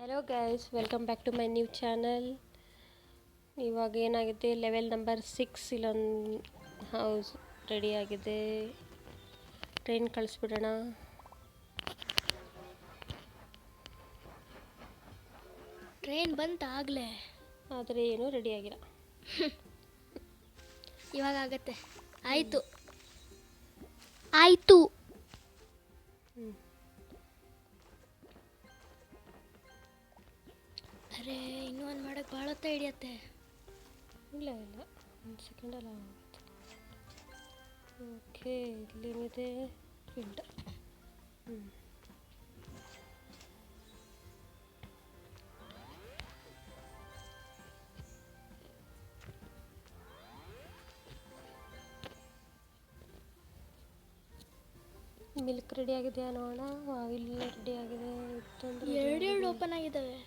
Hello guys, welcome back to my new channel. ಇವಾಗ ಏನಾಗಿದೆ, level number 6 ಇಲ್ಲೊಂದು house ready ಆಗಿದೆ. ಟ್ರೈನ್ ಕಳಿಸ್ಬಿಡೋಣ. ಟ್ರೈನ್ ಬಂತಾಗಲೇ, ಆದರೆ ಏನೂ ರೆಡಿ ಆಗಿಲ್ಲ. ಇವಾಗ ಆಗತ್ತೆ. ಆಯಿತು ಆಯಿತು. ಅರೆ, ಇನ್ನೂ ಒಂದು ಮಾಡೋಕ್ಕೆ ಭಾಳ ಹೊತ್ತ ಹಿಡಿಯತ್ತೆ. ಇಲ್ಲ ಒಂದು ಸೆಕೆಂಡಲ್ಲ ಆಗುತ್ತೆ. ಓಕೆ, ಇಲ್ಲೇನಿದೆ? ಫೀಲ್ಡ್. ಮಿಲ್ಕ್ ರೆಡಿ ಆಗಿದೆ ನೋಡೋಣ. ಆಯಿಲ್ ರೆಡಿ ಆಗಿದೆ. ಎರಡೆರಡು ಓಪನ್ ಆಗಿದ್ದಾವೆ.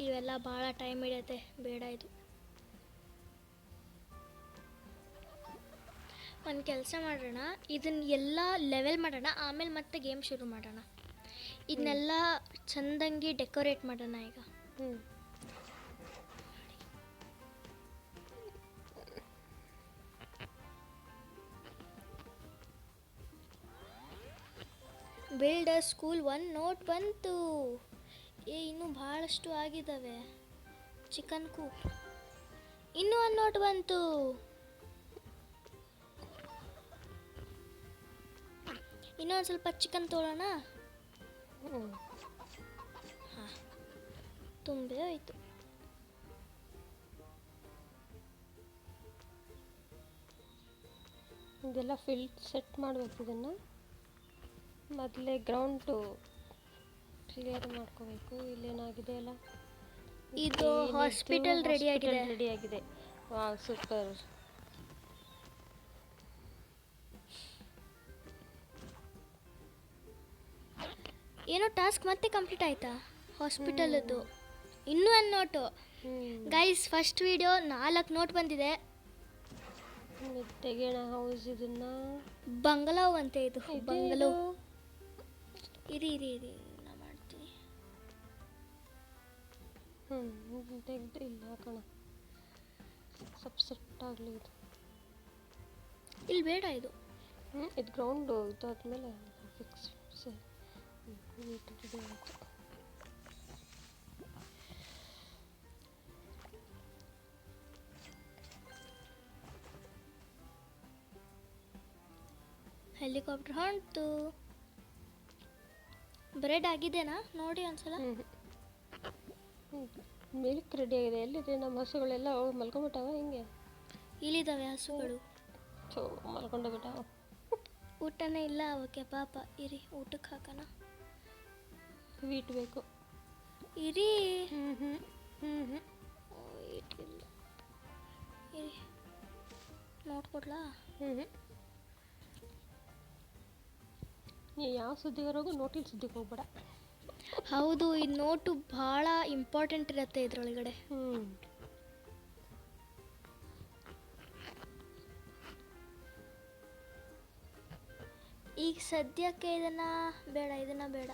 ಇವೆಲ್ಲ ಭಾಳ ಟೈಮ್ ಹಿಡಿಯುತ್ತೆ, ಬೇಡ ಇದು. ಒಂದು ಕೆಲಸ ಮಾಡೋಣ, ಇದನ್ನ ಎಲ್ಲ ಲೆವೆಲ್ ಮಾಡೋಣ, ಆಮೇಲೆ ಮತ್ತೆ ಗೇಮ್ ಶುರು ಮಾಡೋಣ. ಇದನ್ನೆಲ್ಲ ಚೆಂದಂಗಿ ಡೆಕೋರೇಟ್ ಮಾಡೋಣ ಈಗ. ಬಿಲ್ಡ್ ಅ ಸ್ಕೂಲ್ 1 ನೋಟ್ ಬಂತು. ಇನ್ನೂ ಭಾಳಷ್ಟು ಆಗಿದ್ದಾವೆ. ಚಿಕನ್ ಕೂಪ್ ಇನ್ನೂ 1 ನೋಟ್ ಬಂತು. ಇನ್ನೊಂದು ಸ್ವಲ್ಪ ಚಿಕನ್ ತೊಗೊಳ್ಳೋಣ. ಹಾಂ, ತುಂಬೇ ಹೋಯ್ತು. ಇದೆಲ್ಲ ಫೀಲ್ಡ್ ಸೆಟ್ ಮಾಡಬೇಕು. ಇದನ್ನು ಮೊದಲೇ ಗ್ರೌಂಡು ಕ್ಲಿಯರ್ ಮಾಡ್ಕೋಬೇಕು. ಇಲ್ಲೇನಾಗಿದೆ ಅಲ್ಲ, ಇದು ಹಾಸ್ಪಿಟಲ್ ರೆಡಿ ಆಗಿದೆ. Wow, super. ಏನೋ ಟಾಸ್ಕ್ ಮತ್ತೆ ಕಂಪ್ಲೀಟ್ ಆಯ್ತಾ ಹಾಸ್ಪಿಟಲದ್ದು? ಇನ್ನೂ 1 note. Guys, first video 4 note ಬಂದಿದೆ. ತೆಗೆಯೋಣ ಹೌಸ್. ಇದನ್ನ ಬಂಗಲೋ ಅಂತೆ. ಇದು ಬಂಗಲೋ. ಇರಿ ನಾ ಮಾಡ್ತೀನಿ. ತೆಗ್ದು ಇಲ್ಲ ಕಣ, ಸ್ವಲ್ಪ ಸೆಟ್ ಆಗಲಿ ಇದು. ಇಲ್ಲಿ ಬೇಡ ಇದು. ಇದು ಗ್ರೌಂಡು ಇದಾದ್ಮೇಲೆ ಫಿಕ್ಸ್ ಸರಿ. ರೆಡಿ ಆಯಿತು. ಹೆಲಿಕಾಪ್ಟರ್ ಹೊಂಟು. ಬ್ರೆಡ್ ಆಗಿದೆನಾ ನೋಡಿ ಒಂದ್ಸಲ. ಮಿಲ್ಕ್ ರೆಡಿ ಆಗಿದೆ. ಎಲ್ಲಿದೆ ನಮ್ಮ ಹಸುಗಳೆಲ್ಲ? ಮಲ್ಕೊಂಡ್ಬಿಟ್ಟಾವ ಹಿಂಗೆ? ಇಲ್ಲಿದ್ದಾವೆ ಹಸುಗಳು. ಮಲ್ಕೊಂಡು ಬಿಟ್ಟಾವ. ಊಟನೇ ಇಲ್ಲ ಅವಕ್ಕೆ ಪಾಪ. ಇರಿ, ಊಟಕ್ಕೆ ಹಾಕೋಣ. ವೀಟ್ ಬೇಕು. ಇರಿ. ವೀಟ್ ಇಲ್ಲ. ಇರಿ, ನೋಡ್ಕೊಡ್ಲಾ? ನೀ ಯಾವ ಸುದ್ದಿಗಾರೋಗು, ನೋಟಿನ ಸುದ್ದಿಗೆ ಹೋಗ್ಬೇಡ. ಹೌದು, ಈ ನೋಟು ಭಾಳ ಇಂಪಾರ್ಟೆಂಟ್ ಇರುತ್ತೆ ಇದರೊಳಗಡೆ. ಈಗ ಸದ್ಯಕ್ಕೆ ಇದನ್ನು ಬೇಡ.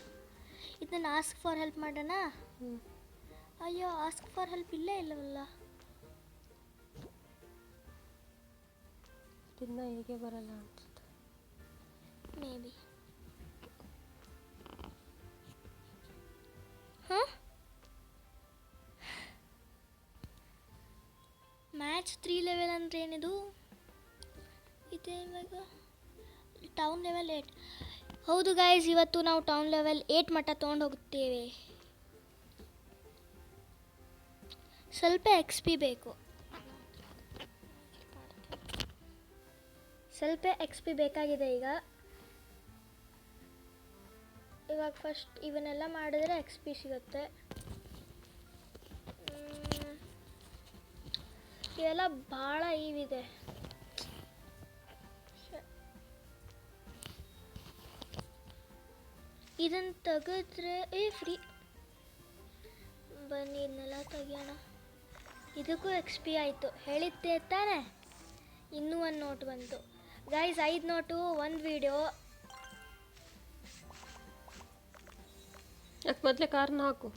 ಇದನ್ನು ಆಸ್ಕ್ ಫಾರ್ ಹೆಲ್ಪ್ ಮಾಡೋಣ. ಅಯ್ಯೋ, ಆಸ್ಕ್ ಫಾರ್ ಹೆಲ್ಪ್ ಇಲ್ಲೇ ಇಲ್ಲವಲ್ಲ. ಇದನ್ನ ಹೇಗೆ ಬರಲ್ಲ ಅನ್ಸುತ್ತೆ. May be. ಹಾಂ, ಮ್ಯಾಚ್ 3 ಲೆವೆಲ್ ಅಂದರೆ ಏನಿದು? ಇದೆ ಇವಾಗ ಟೌನ್ ಲೆವೆಲ್ 8. ಹೌದು ಗೈಸ್, ಇವತ್ತು ನಾವು ಟೌನ್ ಲೆವೆಲ್ 8 ಮಟ್ಟ ತೊಗೊಂಡು ಹೋಗುತ್ತೇವೆ. ಸ್ವಲ್ಪ XP ಬೇಕು. ಸ್ವಲ್ಪ XP ಬೇಕಾಗಿದೆ ಇವಾಗ ಫಸ್ಟ್ ಇವನ್ನೆಲ್ಲ ಮಾಡಿದ್ರೆ XP ಸಿಗುತ್ತೆ. ಇವೆಲ್ಲ ಭಾಳ ಇವಿದೆ. ಇದನ್ನು ತೆಗೆದ್ರೆ ಫ್ರೀ. ಬನ್ನಿ, ಇದನ್ನೆಲ್ಲ ತೆಗಿಯೋಣ. ಇದಕ್ಕೂ XP ಆಯಿತು. ಹೇಳಿದ್ದೆ ತಾನೆ. ಇನ್ನೂ 1 ನೋಟ್ ಬಂತು. Guys, 5 note 1 video. ಯಾಕೆ ಮೊದಲೇ ಕಾರ್ನ ಹಾಕು,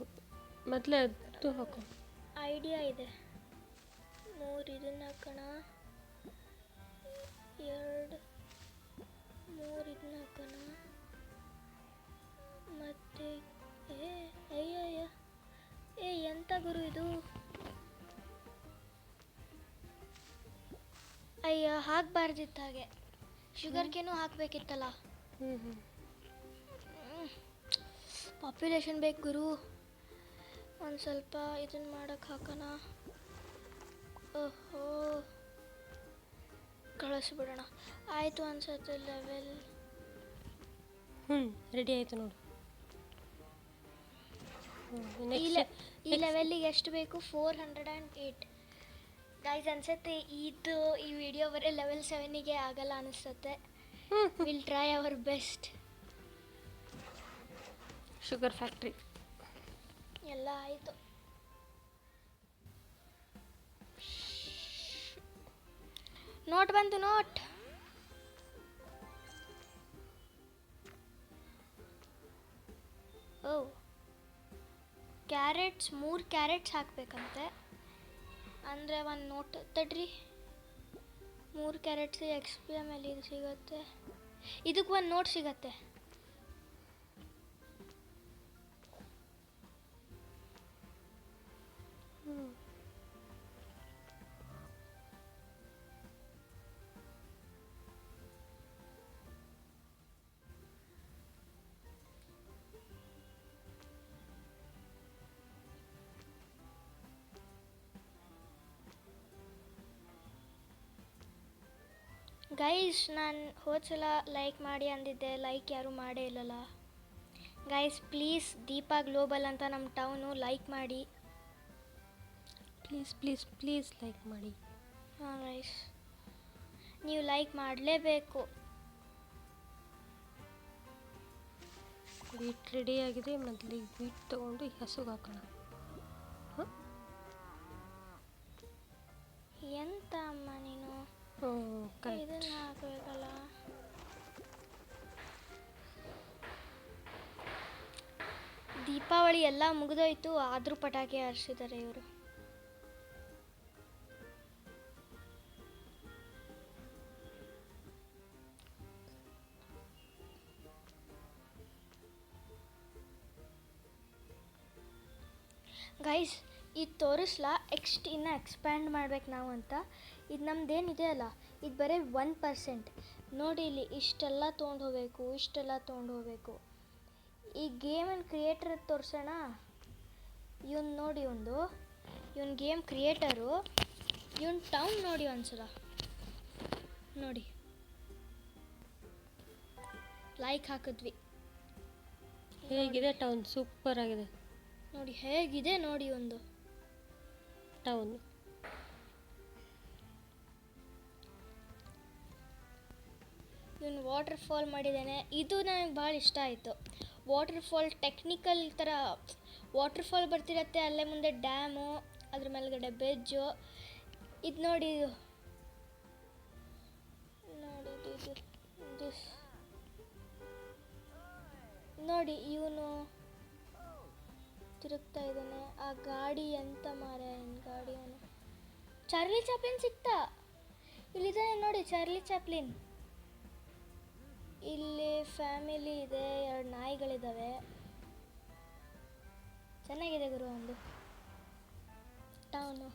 ಮೊದಲೇ ಅದು ಹಾಕು. ಐಡಿಯಾ ಇದೆ. 3 ಇದನ್ನ ಹಾಕೋಣ, 2 3 ಇದನ್ನ ಹಾಕೋಣ, ಮತ್ತೆ ಅಯ್ಯಯ್ಯ ಎಂತ ಗುರು ಇದು? ಅಯ್ಯ ಹಾಕಬಾರ್ದಿತ್ತು ಹಾಗೆ. ಶುಗರ್ ಕೇನು ಹಾಕಬೇಕಿತ್ತಲ್ಲ. ಪಾಪ್ಯುಲೇಷನ್ ಬೇಕು ಗುರು. ಒಂದು ಸ್ವಲ್ಪ ಇದನ್ನು ಮಾಡೋಕ್ಕೆ ಹಾಕೋಣ. ಓಹೋ ಕಳಿಸ್ಬಿಡೋಣ. ಆಯಿತು ಅನ್ಸುತ್ತೆ ಲೆವೆಲ್. ರೆಡಿ ಆಯಿತು ನೋಡು. ಈ ಲೆವೆಲ್ಲಿಗೆ ಎಷ್ಟು ಬೇಕು? 408 ಗೈಸ್. ಅನ್ಸುತ್ತೆ ಈ ವಿಡಿಯೋ ಬರೀ ಲೆವೆಲ್ 7ಗೆ ಆಗಲ್ಲ ಅನಿಸುತ್ತೆ. Will try our best. Sugar factory ಎಲ್ಲ ಆಯಿತು. ನೋಟ್ ಬಂತು, ನೋಟ್. ಓ ಕ್ಯಾರೆಟ್ಸ್, 3 ಕ್ಯಾರೆಟ್ಸ್ ಹಾಕಬೇಕಂತೆ. ಅಂದರೆ ಒಂದು ನೋಟ್ ತಡ್ರಿ. 3 ಕ್ಯಾರೆಟ್ಸ್ XP ಮೇಲೆ ಇದು ಸಿಗುತ್ತೆ. ಇದಕ್ಕೆ ಒಂದು ನೋಟ್ ಸಿಗತ್ತೆ. ಗೈಸ್, ನಾನು ಹೋದ್ಸಲ ಲೈಕ್ ಮಾಡಿ ಅಂದಿದ್ದೆ, ಲೈಕ್ ಯಾರೂ ಮಾಡೇ ಇಲ್ಲಲ್ಲ. ಗೈಸ್ ಪ್ಲೀಸ್, ದೀಪಾ ಗ್ಲೋಬಲ್ ಅಂತ ನಮ್ಮ ಟೌನು, ಲೈಕ್ ಮಾಡಿ ಪ್ಲೀಸ್ ಪ್ಲೀಸ್ ಪ್ಲೀಸ್ ಲೈಕ್ ಮಾಡಿ. ಹಾಂ ಗೈಸ್, ನೀವು ಲೈಕ್ ಮಾಡಲೇಬೇಕು. ಬೀಟ್ ರೆಡಿ ಆಗಿದೆ. ಮೊದಲಿಗೆ ಬೀಟ್ ತೊಗೊಂಡು ಈ ಹಸುಗೆ ಹಾಕೋಣ. ಎಂತ ಅಮ್ಮ ನೀನು? ಕರೆಕ್ಟ್. ಇದನ್ನು ಹಾಕಬೇಕಲ್ಲ. ದೀಪಾವಳಿ ಎಲ್ಲ ಮುಗಿದೋಯ್ತು, ಆದರೂ ಪಟಾಕಿ ಹಾರಿಸಿದ್ದಾರೆ ಇವರು. ಗೈಸ್, ಇದು ತೋರಿಸ್ಲಾ ಇನ್ನು ಎಕ್ಸ್ಪ್ಯಾಂಡ್ ಮಾಡ್ಬೇಕು ನಾವು ಅಂತ. ಇದು ನಮ್ದೇನಿದೆ ಅಲ್ಲ, ಇದು ಬರೀ 1%. ನೋಡಿ ಇಲ್ಲಿ ಇಷ್ಟೆಲ್ಲ ತೊಗೊಂಡು ಹೋಗಬೇಕು, ಇಷ್ಟೆಲ್ಲ ತೊಗೊಂಡು ಹೋಗಬೇಕು. ಈ ಗೇಮನ್ನು ಕ್ರಿಯೇಟರ್ ತೋರಿಸೋಣ. ಇವನು ನೋಡಿ, ಇವನು ಗೇಮ್ ಕ್ರಿಯೇಟರು. ಇವನು ಟೌನ್ ನೋಡಿ ಒಂದ್ಸಲ. ನೋಡಿ, ಲೈಕ್ ಹಾಕಿದ್ವಿ. ಹೇಗಿದೆ ಟೌನ್? ಸೂಪರ್ ಆಗಿದೆ ನೋಡಿ, ಹೇಗಿದೆ ನೋಡಿ ಒಂದು ಟೌನ್. ಇವನು ವಾಟರ್ ಫಾಲ್ ಮಾಡಿದ್ದಾನೆ. ಇದು ನನಗೆ ಭಾಳ ಇಷ್ಟ ಆಯಿತು. ವಾಟರ್ ಫಾಲ್ ಟೆಕ್ನಿಕಲ್ ಥರ ವಾಟರ್ ಫಾಲ್ ಬರ್ತಿರತ್ತೆ, ಅಲ್ಲೇ ಮುಂದೆ ಡ್ಯಾಮು, ಅದ್ರ ಮೇಲ್ಗಡೆ ಬ್ರಿಡ್ಜು. ಇದು ನೋಡಿ, ನೋಡಿ ಇವನು ತಿರುಗ್ತಾ ಇದ್ದಾನೆ. ಆ ಗಾಡಿ ಎಂತ ಮಾರ, ಗಾಡಿ ಅವನು ಚಾರ್ಲಿ ಚಾಪ್ಲಿನ್ ಸಿಕ್ತಾ. ಇಲ್ಲಿದ್ದಾನೆ ನೋಡಿ, ಚಾರ್ಲಿ ಚಾಪ್ಲಿನ್. ಇಲ್ಲಿ ಫ್ಯಾಮಿಲಿ ಇದೆ, 2 ನಾಯಿಗಳಿದ್ದಾವೆ. ಚೆನ್ನಾಗಿದೆ ಗುರು ಒಂದು ಟೌನು.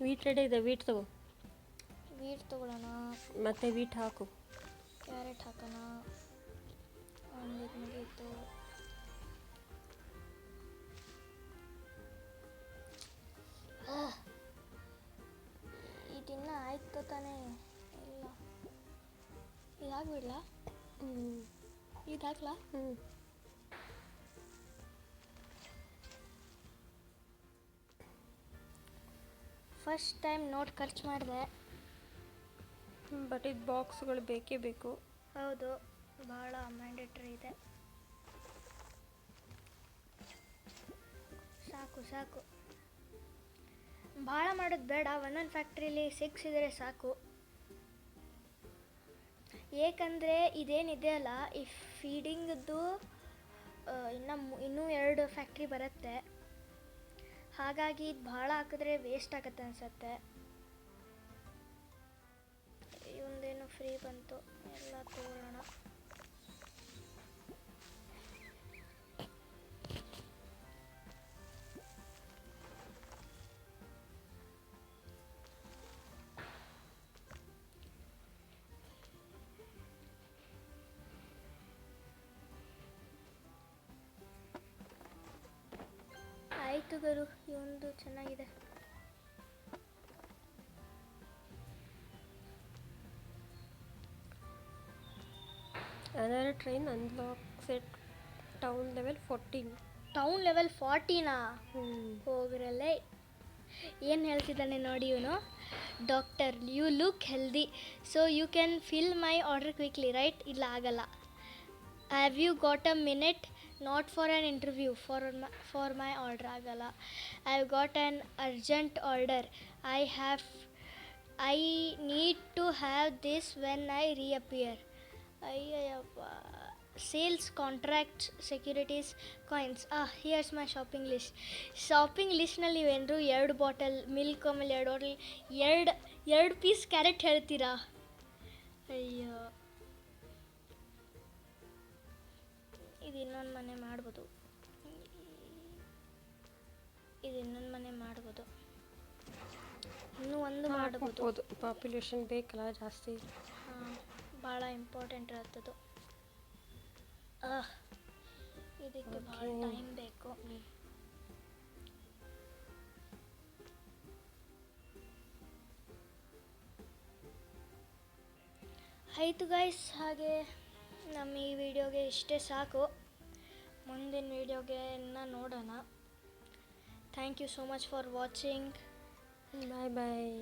ವೀಟ್ ರೆಡಿ ಇದೆ, ವೀಟ್ ತಗೋ. ವೀಟ್ ತಗೊಳ್ಳೋಣ. ಮತ್ತೆ ವೀಟ್ ಹಾಕು. ಕ್ಯಾರೆಟ್ ಹಾಕೋಣ. ಒಂದಿದ್ದು ಮುಗೀತು. ಇದನ್ನ ಆಯ್ತು ತಾನೇ? ಇಲ್ಲ, ಇದಾಗ್ಬಿಡ್ಲಾ? ಇದಾಗ್ಲಾ? ಫಸ್ಟ್ ಟೈಮ್ ನೋಟ್ ಖರ್ಚು ಮಾಡಿದೆ. ಬಟ್ ಇದು ಬಾಕ್ಸ್ಗಳು ಬೇಕೇ ಬೇಕು. ಹೌದು, ಭಾಳ ಮ್ಯಾಂಡೇಟ್ರಿ ಇದೆ. ಸಾಕು ಸಾಕು ಭಾಳ ಮಾಡೋದು ಬೇಡ. ಒಂದೊಂದು ಫ್ಯಾಕ್ಟ್ರಿಲಿ 6 ಇದ್ದರೆ ಸಾಕು. ಏಕೆಂದರೆ ಇದೇನಿದೆ ಅಲ್ಲ, ಈ ಫೀಡಿಂಗದ್ದು ಇನ್ನೂ 2 ಫ್ಯಾಕ್ಟ್ರಿ ಬರುತ್ತೆ. ಹಾಗಾಗಿ ಇದು ಭಾಳ ಹಾಕಿದ್ರೆ ವೇಸ್ಟ್ ಆಗುತ್ತೆ ಅನಿಸುತ್ತೆ. ಇವಂದೇನು ಫ್ರೀ ಬಂತು, ಎಲ್ಲ ತಗೊಳ್ಳೋಣ. ಆಯಿತು ಗುರು, ಇವಂದು ಚೆನ್ನಾಗಿದೆ. Another train unlocks at town level 14. Town level 40ನಾ? ಹೋಗ್ರಲ್ಲೇ. ಏನು ಹೇಳ್ತಿದ್ದಾನೆ ನೋಡಿ ಇವನು. Doctor, you look healthy, so you can fill my order quickly, right? ಇಲ್ಲ, ಆಗಲ್ಲ. Have you got a minute? Not for an interview, for my order. ಆಗಲ್ಲ. I have got an urgent order. I need to have this when I reappear. ಅಯ್ಯಯ್ಯಪ್ಪ. Sales contracts securities coins. Here's my shopping list. Shopping ಲಿಸ್ಟ್ನಲ್ಲಿ ನೀವೇನರು 2 bottle milk, ಆಮೇಲೆ 2 bottle, 2 piece carrot ಹೇಳ್ತೀರಾ? ಅಯ್ಯೋ, ಇದು ಇನ್ನೊಂದು ಮನೆ ಮಾಡ್ಬೋದು. ಇನ್ನೂ ಒಂದು ಮಾಡ್ಬೋದು. ಪಾಪ್ಯುಲೇಷನ್ ಬೇಕಲ್ಲ ಜಾಸ್ತಿ. ಹಾಂ, ಭಾಳ ಇಂಪಾರ್ಟೆಂಟ್ ಇರುತ್ತದು. ಇದಕ್ಕೆ ಭಾಳ ಟೈಮ್ ಬೇಕು. ಆಯಿತು ಗೈಸ್, ಹಾಗೆ ನಮ್ಮ ಈ ವಿಡಿಯೋಗೆ ಇಷ್ಟೇ ಸಾಕು. ಮುಂದಿನ ವಿಡಿಯೋಗೆ ನೋಡೋಣ. Thank you so much for watching. Bye.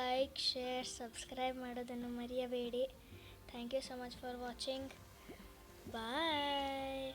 Like, share, subscribe ಮಾಡೋದನ್ನು ಮರೆಯಬೇಡಿ. Thank you so much for watching. Bye.